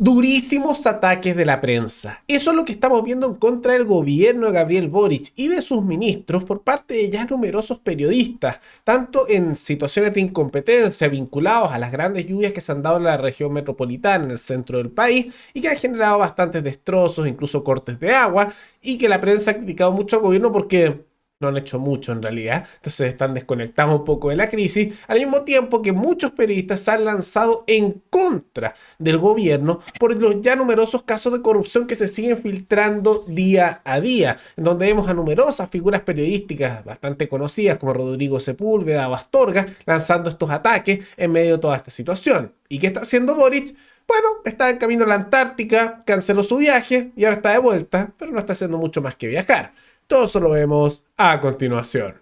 Durísimos ataques de la prensa. Eso es lo que estamos viendo en contra del gobierno de Gabriel Boric y de sus ministros por parte de ya numerosos periodistas, tanto en situaciones de incompetencia vinculados a las grandes lluvias que se han dado en la región metropolitana, en el centro del país, y que han generado bastantes destrozos, incluso cortes de agua, y que la prensa ha criticado mucho al gobierno porque no han hecho mucho en realidad, entonces están desconectados un poco de la crisis, al mismo tiempo que muchos periodistas se han lanzado en contra del gobierno por los ya numerosos casos de corrupción que se siguen filtrando día a día, en donde vemos a numerosas figuras periodísticas bastante conocidas como Rodrigo Sepúlveda o Astorga lanzando estos ataques en medio de toda esta situación. ¿Y qué está haciendo Boric? Bueno, está en camino a la Antártica, canceló su viaje y ahora está de vuelta, pero no está haciendo mucho más que viajar. Todo eso lo vemos a continuación.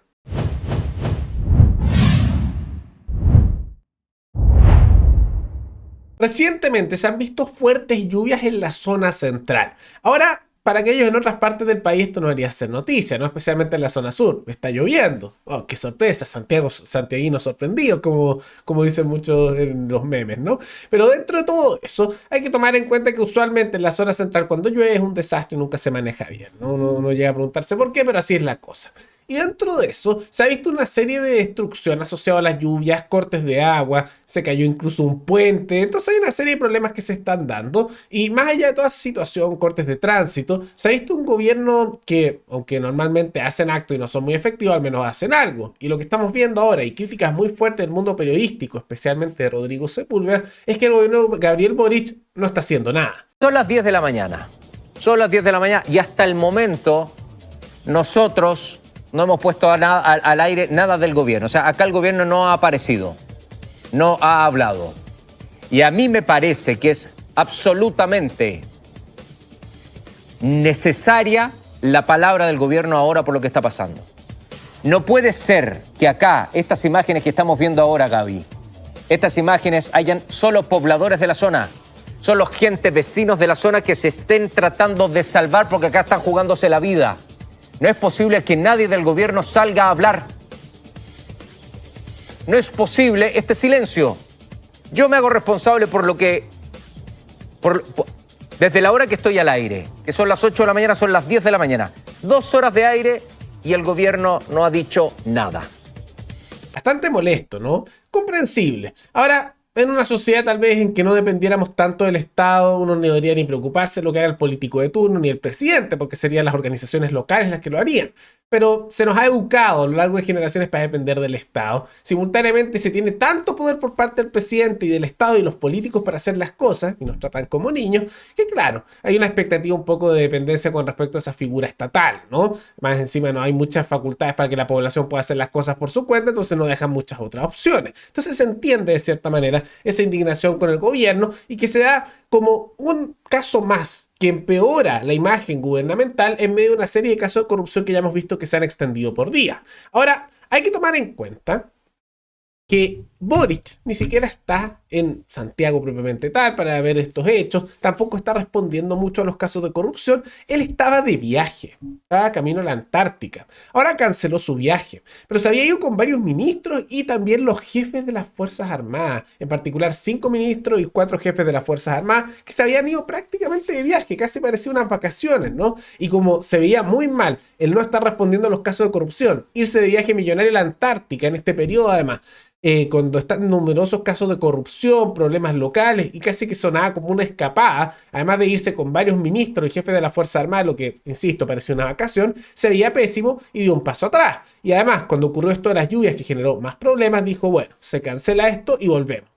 Recientemente se han visto fuertes lluvias en la zona central. Ahora, para aquellos en otras partes del país esto no debería ser noticia, ¿no? Especialmente en la zona sur. Está lloviendo. Oh, qué sorpresa, santiaguino sorprendido, como dicen muchos en los memes, ¿no? Pero dentro de todo eso, hay que tomar en cuenta que usualmente en la zona central cuando llueve es un desastre y nunca se maneja bien, ¿no? Uno llega a preguntarse por qué, pero así es la cosa. Y dentro de eso se ha visto una serie de destrucción asociada a las lluvias, cortes de agua, se cayó incluso un puente, entonces hay una serie de problemas que se están dando y más allá de toda esa situación, cortes de tránsito, se ha visto un gobierno que, aunque normalmente hacen actos y no son muy efectivos, al menos hacen algo. Y lo que estamos viendo ahora, y críticas muy fuertes del mundo periodístico, especialmente de Rodrigo Sepúlveda, es que el gobierno de Gabriel Boric no está haciendo nada. Son las 10 de la mañana, y hasta el momento nosotros no hemos puesto al aire nada del gobierno. O sea, acá el gobierno no ha aparecido, no ha hablado. Y a mí me parece que es absolutamente necesaria la palabra del gobierno ahora por lo que está pasando. No puede ser que acá, estas imágenes que estamos viendo ahora, Gaby, estas imágenes hayan solo pobladores de la zona, solo gente, vecinos de la zona que se estén tratando de salvar porque acá están jugándose la vida. No es posible que nadie del gobierno salga a hablar. No es posible este silencio. Yo me hago responsable por lo que... desde la hora que estoy al aire, que son las 8 de la mañana, son las 10 de la mañana. 2 horas de aire y el gobierno no ha dicho nada. Bastante molesto, ¿no? Comprensible. Ahora, en una sociedad tal vez en que no dependiéramos tanto del Estado, uno no debería ni preocuparse de lo que haga el político de turno ni el presidente, porque serían las organizaciones locales las que lo harían. Pero se nos ha educado a lo largo de generaciones para depender del Estado. Simultáneamente se tiene tanto poder por parte del presidente y del Estado y los políticos para hacer las cosas, y nos tratan como niños, que claro, hay una expectativa un poco de dependencia con respecto a esa figura estatal, ¿no? Más encima no hay muchas facultades para que la población pueda hacer las cosas por su cuenta, entonces no dejan muchas otras opciones. Entonces se entiende de cierta manera esa indignación con el gobierno y que se da como un caso más que empeora la imagen gubernamental en medio de una serie de casos de corrupción que ya hemos visto que se han extendido por día. Ahora, hay que tomar en cuenta que Boric ni siquiera está en Santiago propiamente tal para ver estos hechos, tampoco está respondiendo mucho a los casos de corrupción. Él estaba de viaje, estaba camino a la Antártica. Ahora canceló su viaje, pero se había ido con varios ministros y también los jefes de las Fuerzas Armadas, en particular 5 ministros y 4 jefes de las Fuerzas Armadas que se habían ido prácticamente de viaje, casi parecía unas vacaciones, ¿no? Y como se veía muy mal el no estar respondiendo a los casos de corrupción, irse de viaje millonario a la Antártica en este periodo además, cuando están numerosos casos de corrupción, problemas locales y casi que sonaba como una escapada, además de irse con varios ministros y jefes de la Fuerza Armada, lo que, insisto, parecía una vacación, se veía pésimo y dio un paso atrás. Y además, cuando ocurrió esto de las lluvias que generó más problemas, dijo, bueno, se cancela esto y volvemos.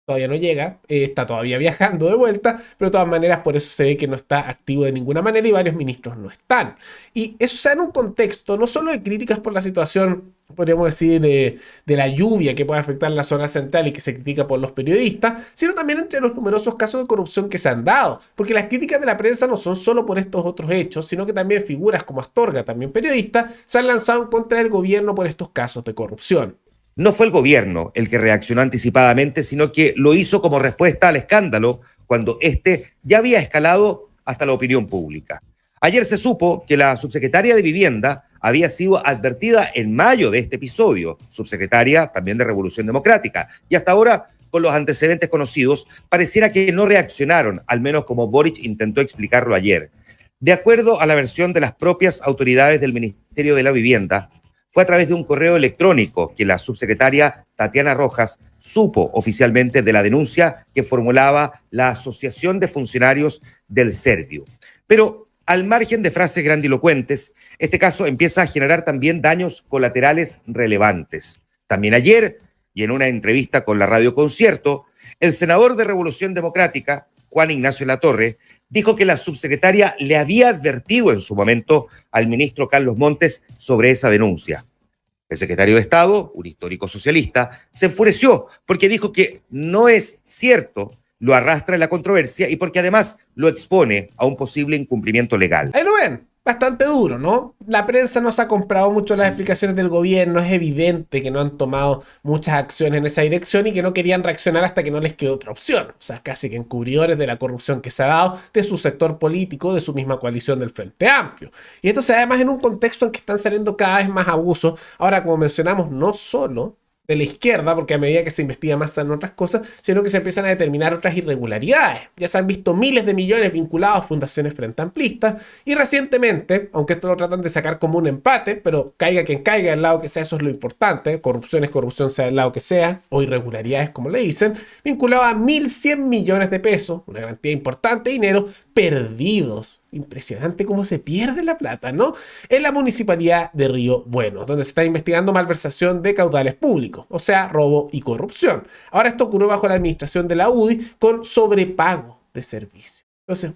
Todavía no llega, está todavía viajando de vuelta, pero de todas maneras por eso se ve que no está activo de ninguna manera y varios ministros no están. Y eso se da en un contexto no solo de críticas por la situación, podríamos decir, de la lluvia que puede afectar la zona central y que se critica por los periodistas, sino también entre los numerosos casos de corrupción que se han dado, porque las críticas de la prensa no son solo por estos otros hechos, sino que también figuras como Astorga, también periodista, se han lanzado en contra del gobierno por estos casos de corrupción. No fue el gobierno el que reaccionó anticipadamente, sino que lo hizo como respuesta al escándalo cuando este ya había escalado hasta la opinión pública. Ayer se supo que la subsecretaria de Vivienda había sido advertida en mayo de este episodio, subsecretaria también de Revolución Democrática, y hasta ahora con los antecedentes conocidos, pareciera que no reaccionaron, al menos como Boric intentó explicarlo ayer. De acuerdo a la versión de las propias autoridades del Ministerio de la Vivienda, fue a través de un correo electrónico que la subsecretaria Tatiana Rojas supo oficialmente de la denuncia que formulaba la Asociación de Funcionarios del Servio. Pero al margen de frases grandilocuentes, este caso empieza a generar también daños colaterales relevantes. También ayer, y en una entrevista con la Radio Concierto, el senador de Revolución Democrática, Juan Ignacio Latorre, dijo que la subsecretaria le había advertido en su momento al ministro Carlos Montes sobre esa denuncia. El secretario de Estado, un histórico socialista, se enfureció porque dijo que no es cierto, lo arrastra en la controversia y porque además lo expone a un posible incumplimiento legal. Ahí lo ven, bastante duro, ¿no? La prensa no se ha comprado mucho las explicaciones del gobierno, es evidente que no han tomado muchas acciones en esa dirección y que no querían reaccionar hasta que no les quedó otra opción. O sea, casi que encubridores de la corrupción que se ha dado de su sector político, de su misma coalición del Frente Amplio. Y esto se da además en un contexto en que están saliendo cada vez más abusos. Ahora, como mencionamos, no solo de la izquierda, porque a medida que se investiga más en otras cosas, sino que se empiezan a determinar otras irregularidades. Ya se han visto miles de millones vinculados a fundaciones frente amplistas y recientemente, aunque esto lo tratan de sacar como un empate, pero caiga quien caiga del lado que sea, eso es lo importante, corrupción es corrupción sea del lado que sea, o irregularidades como le dicen, vinculado a 1.100 millones de pesos, una cantidad importante de dinero, perdidos. Impresionante cómo se pierde la plata, ¿no? En la municipalidad de Río Bueno, donde se está investigando malversación de caudales públicos, o sea, robo y corrupción. Ahora esto ocurrió bajo la administración de la UDI con sobrepago de servicio. Entonces,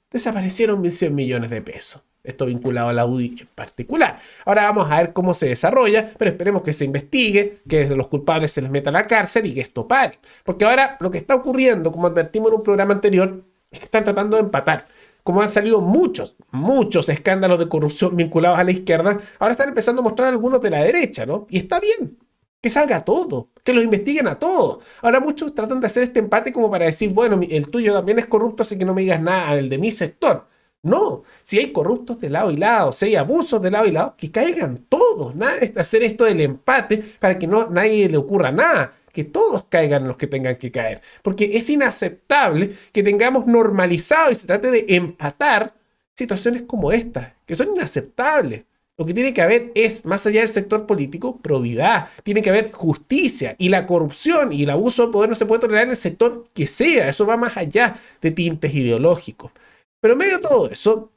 desaparecieron 1.100 millones de pesos. Esto vinculado a la UDI en particular. Ahora vamos a ver cómo se desarrolla, pero esperemos que se investigue, que los culpables se les meta a la cárcel y que esto pare. Porque ahora lo que está ocurriendo, como advertimos en un programa anterior, es que están tratando de empatar. Como han salido muchos escándalos de corrupción vinculados a la izquierda, ahora están empezando a mostrar algunos de la derecha, ¿no? Y está bien, que salga todo, que los investiguen a todos. Ahora muchos tratan de hacer este empate como para decir, bueno, el tuyo también es corrupto, así que no me digas nada del de mi sector. No, si hay corruptos de lado y lado, si hay abusos de lado y lado, que caigan todos. Nada de hacer esto del empate para que nadie le ocurra nada. Que todos caigan los que tengan que caer. Porque es inaceptable que tengamos normalizado y se trate de empatar situaciones como estas, que son inaceptables. Lo que tiene que haber es, más allá del sector político, probidad. Tiene que haber justicia. Y la corrupción y el abuso de poder no se puede tolerar en el sector que sea. Eso va más allá de tintes ideológicos. Pero en medio de todo eso,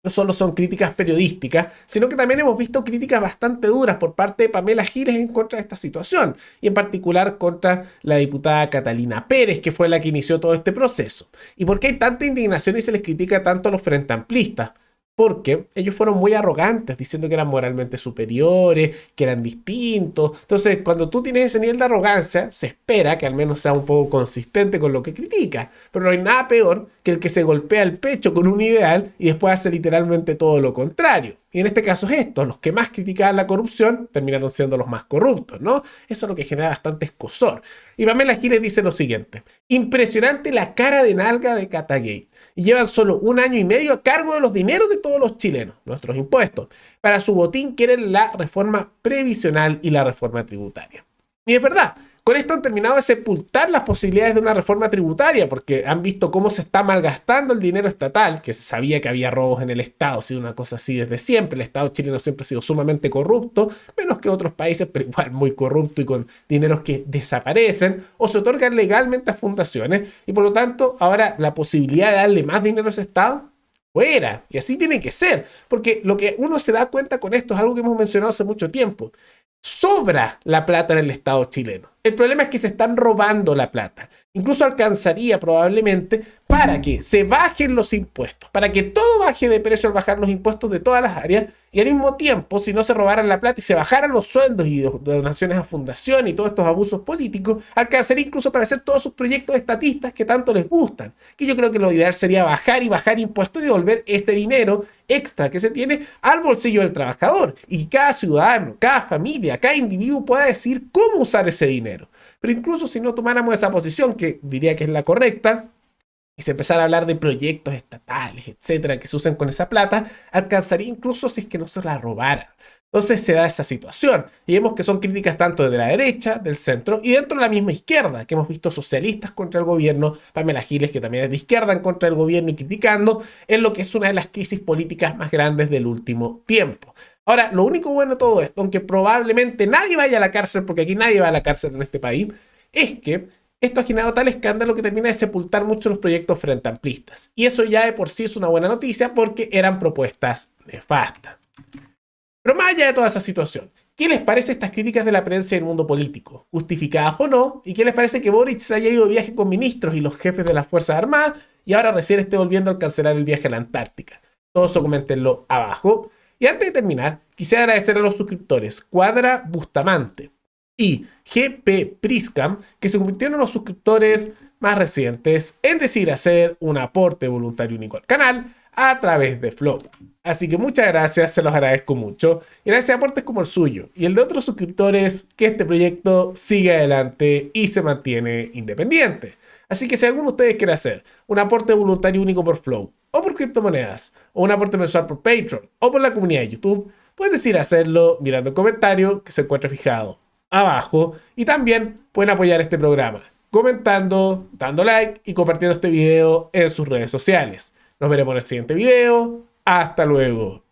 no solo son críticas periodísticas, sino que también hemos visto críticas bastante duras por parte de Pamela Giles en contra de esta situación, y en particular contra la diputada Catalina Pérez, que fue la que inició todo este proceso. ¿Y por qué hay tanta indignación y se les critica tanto a los frente amplistas? Porque ellos fueron muy arrogantes, diciendo que eran moralmente superiores, que eran distintos. Entonces, cuando tú tienes ese nivel de arrogancia, se espera que al menos sea un poco consistente con lo que critica. Pero no hay nada peor que el que se golpea el pecho con un ideal y después hace literalmente todo lo contrario. Y en este caso es esto, los que más criticaban la corrupción terminaron siendo los más corruptos, ¿no? Eso es lo que genera bastante escozor. Y Pamela Giles dice lo siguiente: impresionante la cara de nalga de Catagate. Y llevan solo 1 año y medio a cargo de los dineros de todos los chilenos, nuestros impuestos. Para su botín quieren la reforma previsional y la reforma tributaria. Y es verdad, con esto han terminado de sepultar las posibilidades de una reforma tributaria, porque han visto cómo se está malgastando el dinero estatal, que se sabía que había robos en el Estado, ha sido una cosa así desde siempre. El Estado chileno siempre ha sido sumamente corrupto, menos que otros países, pero igual muy corrupto y con dineros que desaparecen o se otorgan legalmente a fundaciones, y por lo tanto ahora la posibilidad de darle más dinero a ese Estado, fuera. Y así tiene que ser, porque lo que uno se da cuenta con esto es algo que hemos mencionado hace mucho tiempo. Sobra la plata en el Estado chileno. El problema es que se están robando la plata. Incluso alcanzaría probablemente para que se bajen los impuestos, para que todo baje de precio al bajar los impuestos de todas las áreas, y al mismo tiempo, si no se robaran la plata y se bajaran los sueldos y donaciones a fundación y todos estos abusos políticos, alcanzaría incluso para hacer todos sus proyectos estatistas que tanto les gustan. Que yo creo que lo ideal sería bajar impuestos y devolver ese dinero extra que se tiene al bolsillo del trabajador, y que cada ciudadano, cada familia, cada individuo pueda decir cómo usar ese dinero. Pero incluso si no tomáramos esa posición, que diría que es la correcta, y se empezara a hablar de proyectos estatales, etcétera, que se usen con esa plata, alcanzaría incluso si es que no se la robaran. Entonces se da esa situación y vemos que son críticas tanto de la derecha, del centro y dentro de la misma izquierda, que hemos visto socialistas contra el gobierno, Pamela Giles, que también es de izquierda, en contra del gobierno y criticando en lo que es una de las crisis políticas más grandes del último tiempo. Ahora, lo único bueno de todo esto, aunque probablemente nadie vaya a la cárcel, porque aquí nadie va a la cárcel en este país, es que esto ha generado tal escándalo que termina de sepultar mucho los proyectos frente amplistas. Y eso ya de por sí es una buena noticia porque eran propuestas nefastas. Pero más allá de toda esa situación, ¿qué les parece estas críticas de la prensa y del mundo político? ¿Justificadas o no? ¿Y qué les parece que Boric se haya ido de viaje con ministros y los jefes de las Fuerzas Armadas y ahora recién esté volviendo al cancelar el viaje a la Antártica? Todo eso coméntenlo abajo. Y antes de terminar, quisiera agradecer a los suscriptores Cuadra Bustamante y GP Priscam, que se convirtieron en los suscriptores más recientes en decidir hacer un aporte voluntario único al canal a través de Flow. Así que muchas gracias, se los agradezco mucho. Y gracias a aportes como el suyo y el de otros suscriptores, que este proyecto sigue adelante y se mantiene independiente. Así que si alguno de ustedes quiere hacer un aporte voluntario único por Flow, o por criptomonedas, o un aporte mensual por Patreon, o por la comunidad de YouTube, pueden decidir hacerlo mirando el comentario que se encuentra fijado abajo. Y también pueden apoyar este programa comentando, dando like y compartiendo este video en sus redes sociales. Nos veremos en el siguiente video. Hasta luego.